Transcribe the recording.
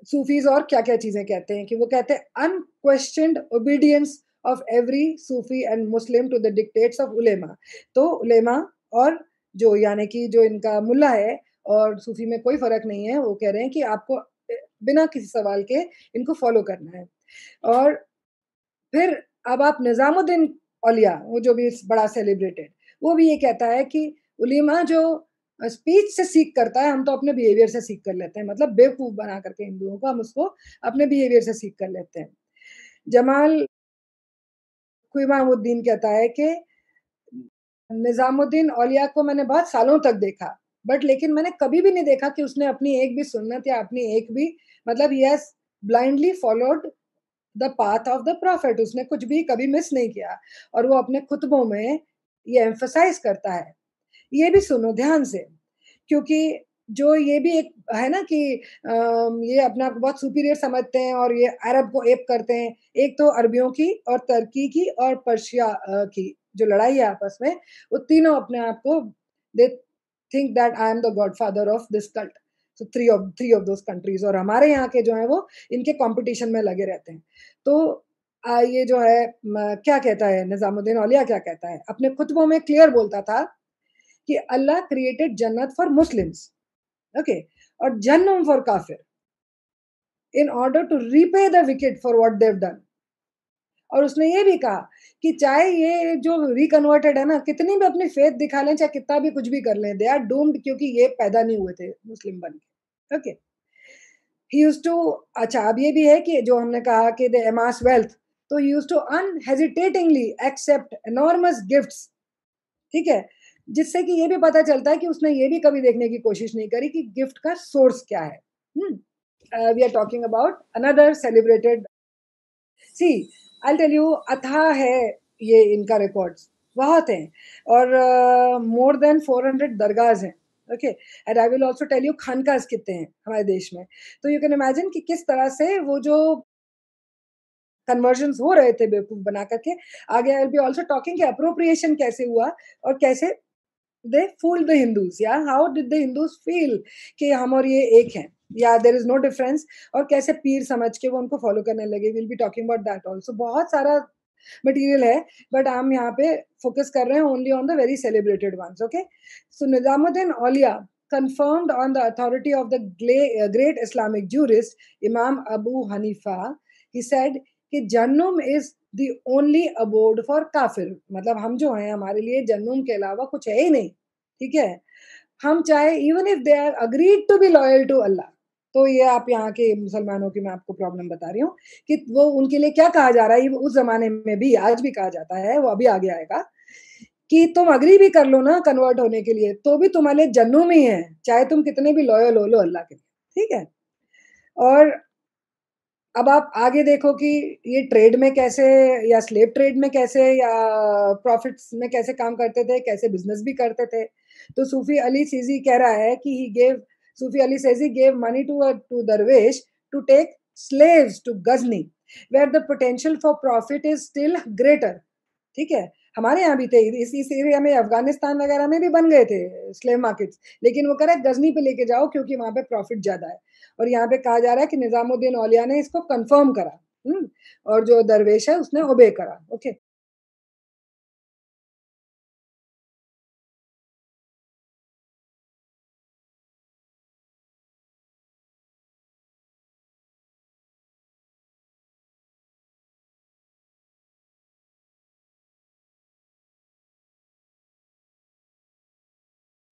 Sufis और क्या क्या चीजें कहते हैं कि वो कहते हैं unquestioned obedience of every Sufi and Muslim to the dictates of ulema. तो उलेमा और जो यानी कि जो इनका मुल्ला है और सूफी में कोई फर्क नहीं है, वो कह रहे हैं कि आपको बिना किसी सवाल के इनको फॉलो करना है। और फिर अब आप निजामुद्दीन औलिया, वो जो भी बड़ा सेलिब्रेटेड, वो भी ये कहता है कि उलेमा जो स्पीच से सीख करता है, हम तो अपने बिहेवियर से सीख कर लेते हैं, मतलब बेवकूफ बना करके हिंदुओं को हम उसको अपने बिहेवियर से सीख कर लेते हैं। जमाल ख्वाइमाउद्दीन कहता है कि निजामुद्दीन औलिया को मैंने बहुत सालों तक देखा, बट लेकिन मैंने कभी भी नहीं देखा कि उसने अपनी एक भी सुन्नत या अपनी एक भी, मतलब he has blindly followed the path of the profit, उसने कुछ भी कभी मिस नहीं किया। और वो अपने खुतबों में ये एम्फसाइज करता है। ये भी सुनो ध्यान से, क्योंकि जो ये भी एक है ना कि ये अपने आप को बहुत सुपीरियर समझते हैं और ये अरब को एप करते हैं। एक तो अरबियों की और तुर्की की और पर्शिया की जो लड़ाई है आपस में, वो तीनों अपने आप को they think that I am the godfather of this cult. So three of those countries, और हमारे यहाँ के जो है वो इनके कंपटीशन में लगे रहते हैं। तो ये जो है क्या कहता है निजामुद्दीन औलिया, क्या कहता है अपने खुतबों में, क्लियर बोलता था कि अल्लाह क्रिएटेड जन्नत फॉर मुस्लिम्स, ओके, और जहन्नुम फॉर काफिर, in order to repay the wicked for what they've done. और उसने ये भी कहा कि चाहे ये जो रिकन्वर्टेड है ना, कितनी भी अपनी फेथ दिखा लें, चाहे कितना भी कुछ भी कर लें, दे आर डूम्ड, क्योंकि ये पैदा नहीं हुए थे मुस्लिम बन के। ओके, ही यूज्ड टू, अच्छा अब ये भी है कि जो हमने कहा कि दे अमास वेल्थ, तो he used to unhesitatingly accept enormous gifts, ठीक है, जिससे कि ये भी पता चलता है कि उसने ये भी कभी देखने की कोशिश नहीं करी कि गिफ्ट का सोर्स क्या है। We are talking about another celebrated, see I tell you, अथाह है ये इनका रिकॉर्ड्स, बहुत हैं, और मोर देन 400 दरगाहs हैं। Okay, and I will also tell you खानकाज कितने हैं हमारे देश में। तो यू कैन इमेजिन कि किस तरह से वो जो कन्वर्जन्स हो रहे थे बेवकूफ बना करके। आगे I will be also talking कि अप्रोप्रिएशन कैसे हुआ और कैसे they fooled the Hindus, yeah, how did the Hindus feel कि हम और ये एक हैं, या there is no difference, और कैसे पीर समझ के वो उनको फॉलो करने लगे। we'll be talking about that also, बहुत सारा मटेरियल है, बट हम यहाँ पे फोकस कर रहे हैं only on the very celebrated ones. Okay, so Nizamuddin Auliya confirmed on the authority of the great Islamic jurist Imam Abu Hanifa, he said कि जन्नुम is the only abode for काफिर, मतलब हम जो हैं हमारे लिए जन्नुम के अलावा कुछ है ही नहीं, ठीक है। हम चाहे even if they are agreed to be loyal to Allah, तो ये आप यहाँ के मुसलमानों की मैं आपको प्रॉब्लम बता रही हूँ कि वो उनके लिए क्या कहा जा रहा है, उस जमाने में भी आज भी कहा जाता है, वो अभी आगे आएगा, कि तुम अग्री भी कर लो ना कन्वर्ट होने के लिए, तो भी तुम्हारे लिए जन्नुम ही है, चाहे तुम कितने भी लॉयल हो लो अल्लाह के लिए, ठीक है। और अब आप आगे देखो कि ये ट्रेड में कैसे, या स्लेव ट्रेड में कैसे, या प्रॉफिट्स में कैसे काम करते थे, कैसे बिजनेस भी करते थे। तो सूफी अली सीजी कह रहा है कि he gave, Sufi Ali Sijzi gave money to dervish to take slaves to Ghazni, where the potential for profit is still greater, ठीक है। हमारे यहाँ भी थे, इस एरिया में अफगानिस्तान वगैरह में भी बन गए थे स्लेव मार्केट्स, लेकिन वो कह रहा है गजनी पे लेके जाओ क्योंकि वहां पे प्रॉफिट ज्यादा है। और यहाँ पे कहा जा रहा है कि निजामुद्दीन औलिया ने इसको कंफर्म करा, और जो दरवेश है उसने ओबे करा। ओके,